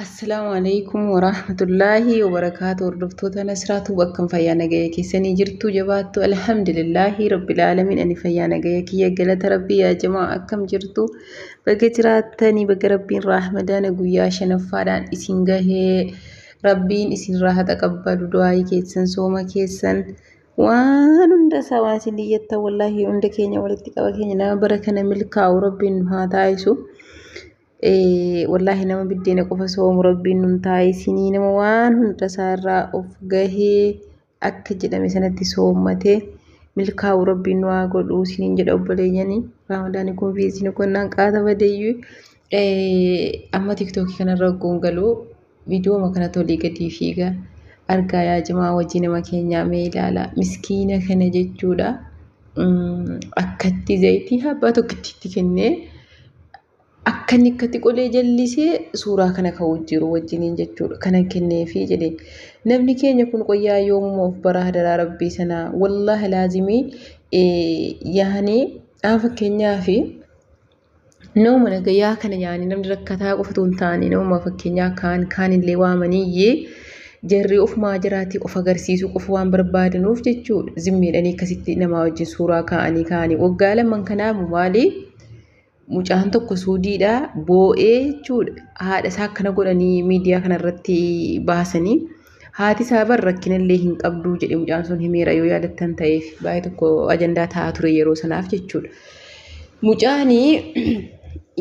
السلام عليكم ورحمة الله وبركاته. وردفتوتا نسراتو بكم فيانا جايكي سني جرتو جباتو الحمد لله رب العالمين أني فيانا جايكي يا جلت ربي يا جماعة كم جرتو بقترات تاني بق ربين رحمة دانا قويا شنفادان إسنجاه ربين إسن راحة تقبل دعاي كيسن سوما كيسن وانunda سواسي ليتا والله عند كينيا ولتك وكينيا نبركنا ملكا وربين هذا عيسو والله nama biddeena qofa soomu rabbiin nun taayisini nama waan hunda isaarraa of gahee akka jedhame sanatti soommatee milkaa'u rabbiin nu haa godhu siniin jedha obboleeyyanii. Raamadaani kun fiisin konnaan qaata badeeyyuu amma tiktookii kanarra gongaloo viidiyoo kana tolii gadi fiigaa argaa yaa jimaa wajji nama keenyaa mee ilaala miskiina kana jechuudha. Akkatti zayitii habbaa tokkitti kennee akkanni akkatti qolee jallisee suuraa kana ka'uu jiru wajjiniin jechuudha. Kanan kenneefi jedhee namni keenya kun qoyyaa yoomoof bara hadaraa rabbii sanaa wallahi laazimii yaani fakkeenyaaf nama nagayaa kana yaani namni rakkataa qofatu hin taane nama fakkeenyaa kaanillee waamaniyyee jarri ofumaa jiraatii of agarsiisuu qofa waan barbaadanuuf jechuudha. Zimmiidhanii akkasitti namaa wajjin suuraa kaa'anii waggaa lamaan kanaamu maali? Mucaan tokko suudiidha boo'ee jechuudha. Haadha isaa akkana godhanii miidiyaa kanarratti baasanii haati isaa bar rakkinallee hin qabdu jedhe mucaan sun himeera yoo yaadattan ta'eef baay'ee tokko ajandaa taa'aa ture yeroo sanaaf jechuudha. Mucaanii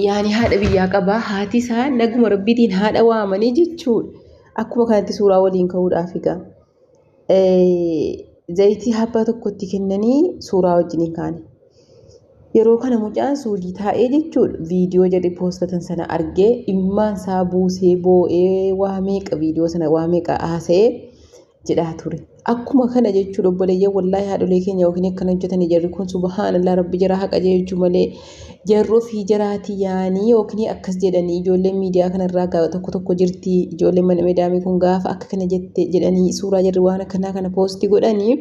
yaani haadha biyyaa qabaa haati isaa naguma rabbiitiin haadha waamanii jechuudha. Akkuma kanatti suuraa waliin ka'uudhaaf egaa zayitii habbaa tokkotti kennanii suuraa wajjiniin kaane. Yeroo kana mucaan suudii taa'ee jechuudha viidiyoo jedhe poostatan sana argee immaan isaa buusee boo'ee waa meeqa viidiyoo sana waa meeqa haasa'ee jedhaa ture. Akkuma kana jechuudha obboleeyyan wallahi haadholee keenya yookiin akkana hojjetanii jarri kun subhaanallah rabbi jara haqa jechuu malee jarroo fi jaraatii yaanii yookiin akkas jedhanii ijoolleen miidiyaa kanarraa gaafa tokko jirti ijoolleen mana meedaamii kun gaafa akka kana jette jedhanii suuraa jarri waan akkanaa kana poostii godhanii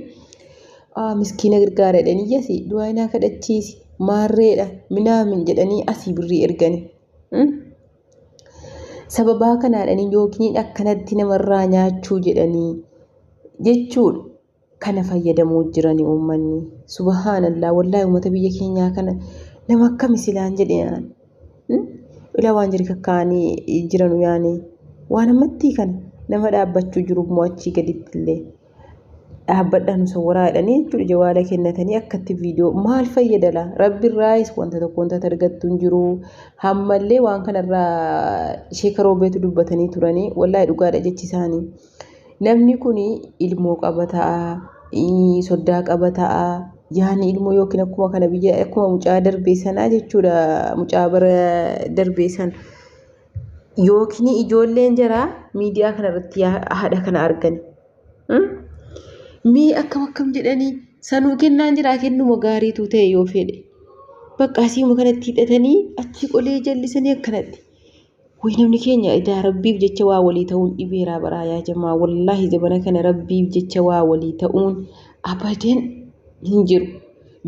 miskiina gargaara jedhanii yasi du'aanaa kadhachiisi. Maarreedha minaamin jedhanii asii birrii ergani. Sababaa kanaadhanii yookiin akkanatti namarraa nyaachuu jedhanii jechuudha. Kana fayyadamuu jiranii uummanni. Subhaanallah wallahi uummata biyya keenyaa kana nama akkam isilaan jedheen. Ilaa waan jiri kakkaanii jiranu yaani waan ammatti kana nama dhaabbachuu jiru mo'achii gaditti illee. Dhaabbadhaan sawwaraadhanii jechuudha jawaala kennatanii akkatti viidiyoo maal fayyadala rabbiin raayis wanta tokko wanta argattu hin jiru hammallee waan kanarraa sheekaroo beetu dubbatanii turanii wallahi dhugaadha jechi isaanii. Namni kun ilmoo qaba ta'a soddaa qaba ta'a yaani ilmoo yookiin akkuma kana biyya akkuma mucaa darbee sanaa jechuudha mucaa bara darbee san yookiin ijoolleen jaraa miidiyaa kanarratti haadha kana argan. Mee akkam jedhanii sanuu kennaan jiraa kennuma gaariitu ta'e yoo fedhe bakka asiima kanatti hidhatanii achi qolee jallisanii akkanatti way namni keenya idaa rabbiif jecha waa walii ta'uun dhibeeraa baraa yaa jamaa wallahi zabana kana rabbiif jecha waa walii ta'uun abadan hin jiru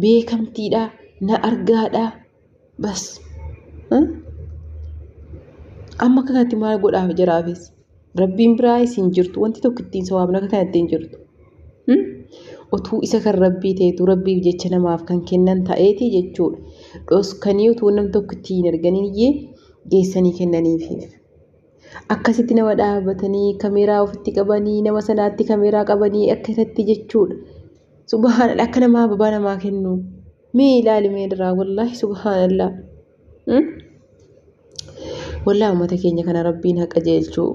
beekamtiidha na argaadha bas amma kanatti maal godhaaf jiraafis rabbiin biraayis hin jirtu wanti tokko ittiin sawaabna kanatti hin jirtu. Otuu isa kan rabbii ta'etu rabbiif jecha namaaf kan kennan ta'eeti jechuudha. Dhoskanii utuu nam tokko ittiin arganiyyee geessanii kennaniifiif. Akkasitti nama dhaabbatanii kameeraa ofitti qabanii nama sanaatti kameeraa qabanii akkasatti jechuudha. Subhaanallah akka namaa babaa namaa kennu mee ilaali mee irraa wallahi subhaanallah. Wallahi uummata keenya kana rabbiin haqa jeelchuu.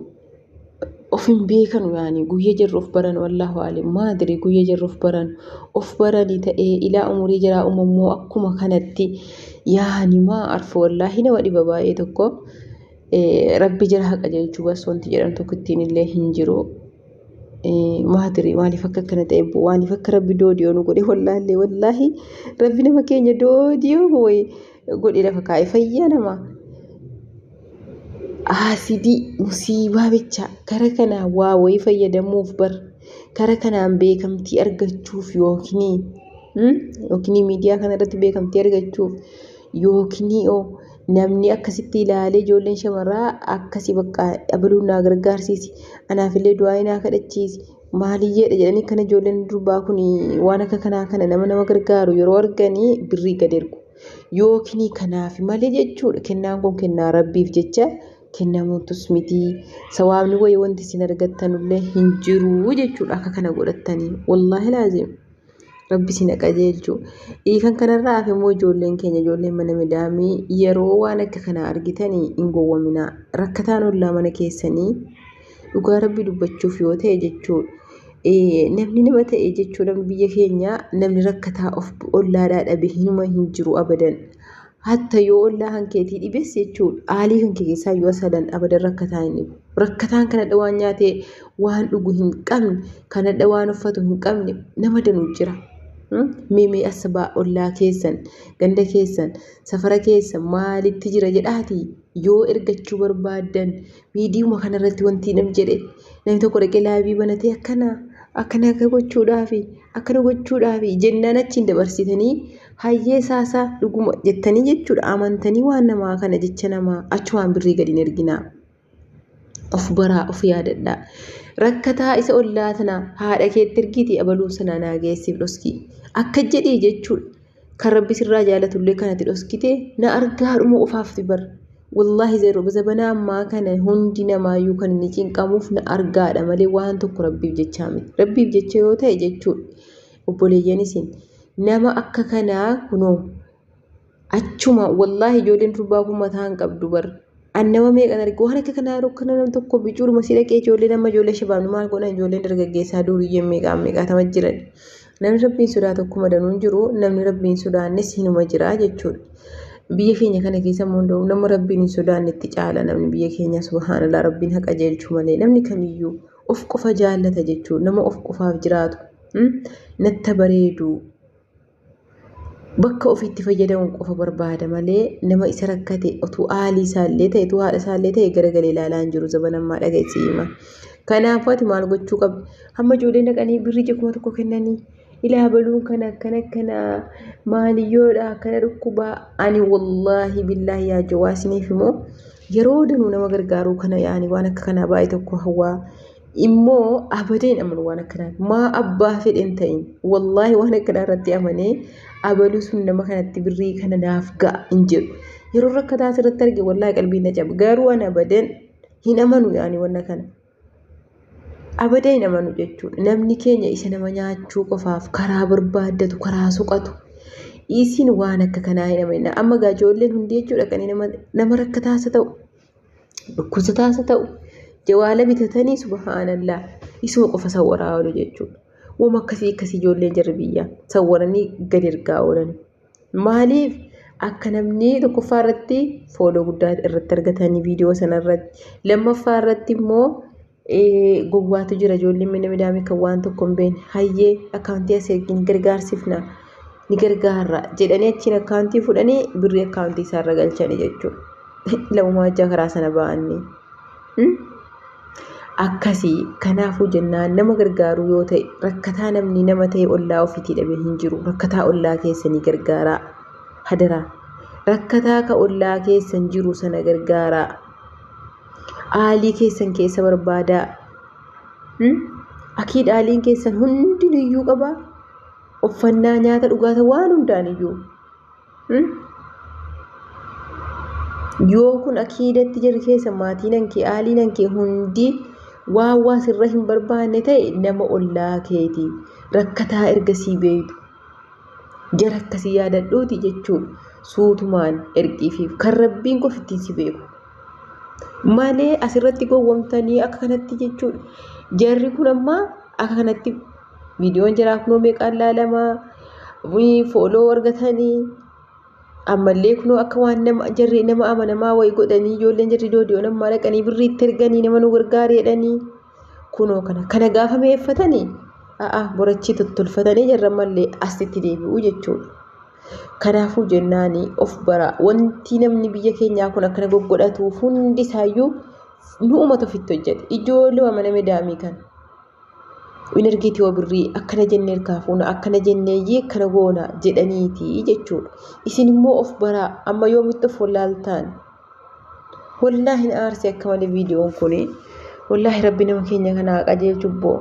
Ofin beekanu yaani guyyaa jirru of baran wallahu alim maadiri guyyaa jirru of baran of baranii ta'ee ilaa umurii jiraa uumammoo akkuma kanatti yaani maa arfu wallahi nama dhiba baay'ee tokko rabbi jira haqa jechuu bas wanti jedhan tokko ittiin illee hin jiru. Maadiri maaliif akka kana ta'e waaniif akka rabbi doodiyoo nu godhe wallahi rabbi nama keenya doodiyoo way godhe lafa kaa'e fayyaa nama. Asidii musiibaa bicha kara kanaa waa wayii fayyadamuuf bar kara kanaan beekamtii argachuuf yookiin miidiyaa kana irratti beekamtii argachuuf yookiin namni akkasitti ilaalee ijoolleen shamarraa akkasii bakka abaluun naa gargaarsiisi anaafillee du'aa naa kadhachiisi maaliyyeedha jedhanii kana ijoolleen durbaa kun waan akka kanaa kana nama gargaaru yeroo arganii birrii gad ergu yookiin kanaaf malee jechuudha kennaan kun kennaa rabbiif jecha kennamuutus miti sawaabni wayii wanti isin argattanullee hin jiru jechuudha akka kana godhattanii wallaahi laazim rabbi isin qajeelchu kan kanarraa hafe immoo ijoolleen keenya ijoolleen mana midaamii yeroo waan akka kana argitanii hin gowwamina rakkataan ollaa mana keessanii dhugaa rabbi dubbachuuf yoo ta'e jechuudha namni nama ta'e jechuudha biyya keenya namni rakkataa of ollaadhaa dhabe hinuma hin jiru abadan hatta yoo ollaa hankeetii dhibes jechuudha aalii kan keessaa yoo sadan abadan rakkataa hin dhibu rakkataan kanadha waan nyaatee waan dhugu hin qabne kanadha waan uffatu hin qabne nama danuu jira Mimi asbaa ollaa keessan ganda keessan safara keessan maalitti jira jedhaati yoo ergachuu barbaadan viidiyoo kanarratti wanti nam jedhe namni tokko dhaqee laabii banatee akkana gochuudhaafi jennaan achiin dabarsitanii hayyee saasaa dhuguma jettanii jechuudha amantanii waan namaa kana jecha namaa achumaan birrii gadi hin erginaa of baraa of yaadadhaa rakkataa isa ollaa tana haadha keetti ergiti abaluu sana naageessiif dhoskii akka jedhee jechuudha kan rabbi sirraa jaalatullee kanatti dhoskite na argaadhuma ofaafti bar wallaahi zero zabanaa ammaa kana hundi namaayyuu kan inni cinqamuuf na argaadha malee waan tokko rabbiif jechaa miti rabbiif jecha yoo ta'e jechuudha obboleeyyan isin nama akka kanaa kunoo achuma wallaahi ijoolleen durbaa kun mataa hin qabdu bar annama meeqan arge waan akka kanaa rokkana nam tokko bicuudhuma si dhaqee ijoollee shabaabni maal godhan ijoolleen dargaggeessaa duuriyyeen meeqaatama jiran namni rabbiin sodaatu akkuma danuun jiru namni rabbiin sodaannes hinuma jira jechuudha biyya keenya kana keessa immoo nama rabbiin hin sodaanne itti caala namni biyya keenya subhaanallah rabbiin haqa jeelchu malee namni kamiyyuu of qofa jaallata jechuudha nama of qofaaf jiraatu natta bareedu bakka ofiitti fayyadamuun qofa barbaada malee nama isa rakkate otuu aalii isaallee ta'e otuu haadha isaallee ta'e garagalee ilaalaa hin jiru zabanammaa dhaga'iisiima kanaafuu ati maal gochuu qabdi hamma ijoolleen dhaqanii birrii jekkuma tokko kennanii ilaa baluun kana maaliyyoodha kana dhukkubaa ani wallaahi billaahi yaa jawaasiniif immoo yeroo danuu nama gargaaruu kana yaani waan akka kanaa baay'ee tokko hawaa immoo abadeen amanu waan akkanaa maa abbaa fedhen ta'in wallaahi waan akkanaa irratti amanee abaluu sun nama kanatti birrii kana naaf ga'a hin jedhu yeroo rakkataa asirratti arge wallaahi qalbiin na cabe garuu waan abadan hin amanu yaani waan kana abada hin amanu jechuudha namni keenya isa nama nyaachuu qofaaf karaa barbaaddatu karaa suqatu isin waan akka kanaa hin amanu amma ijoolleen hundi jechuudha kan nama rakkataasa ta'u dhukkubsataasa ta'u jawaala bitatanii subhaanallah isuma qofa sawwaraa oolu jechuudha wama akkasii ijoolleen jarri biyyaa sawwaranii gad ergaa oolan maaliif akka namni tokkoffaa irratti fooloo guddaa irratti argatanii viidiyoo sanarratti lammaffaa irratti immoo gowwaatu jira ijoolleen mana midaamii kan waan tokko hin beekne hayyee akkaawuntii asii gargaarsifna ni gargaarra jedhanii achiin akkaawuntii fudhanii birrii akkaawuntii isaarra galchanii jechuudha lamumaa ajjaa karaa sana ba'anii akkasii kanaafuu jennaan nama gargaaruu yoo ta'e rakkataa namni nama ta'e ollaa ofiitii dhabe hin jiru rakkataa ollaa keessanii gargaaraa hadaraa rakkataa ka ollaa keessan jiru sana gargaaraa aalii keessan keessa barbaadaa akiid aaliin keessan hundinuyyuu qabaa uffannaa nyaata dhugaata waan hundaaniyyuu yoo kun akiidatti jirri keessa maatii nankee aalii nankee hundi waa sirra hin barbaanne ta'e nama ollaa keetii rakkataa ergasii beeytu jara akkasii yaadadhuuti jechuudha suutumaan ergiifiif kan rabbiin qofittiin si beeku malee asirratti gowwomtanii akka kanatti jechuudha jarri kun ammaa akka kanatti viidiyoon jaraa kunoo meeqaan laalamaa fooloo argatanii ammallee kunoo akka waan jarri nama amanamaa wayii godhanii ijoolleen jarri doodiyoo namaa dhaqanii birriitti erganii nama nu gargaari jedhanii kunoo kana gaafa meeffatanii borachii tottolfatanii jarra mallee asitti deebi'uu jechuudha. Kanaafuu jennaanii of bara wanti namni biyya keenyaa kun akkana goggodhatuuf hundi isaayyuu nu uummata ofitti hojjete ijoollee mana midaamii kan Energeetii wabirrii akkana jennee kaafuuna akkana jennee kana goona jedhaniiti jechuudha. Isin immoo of baraa amma yoomitti of wallaaltaan. Wallaahi aarsi akka malee viidiyoon kuni wallaahi rabbi nama keenya kana qajeelchu boo.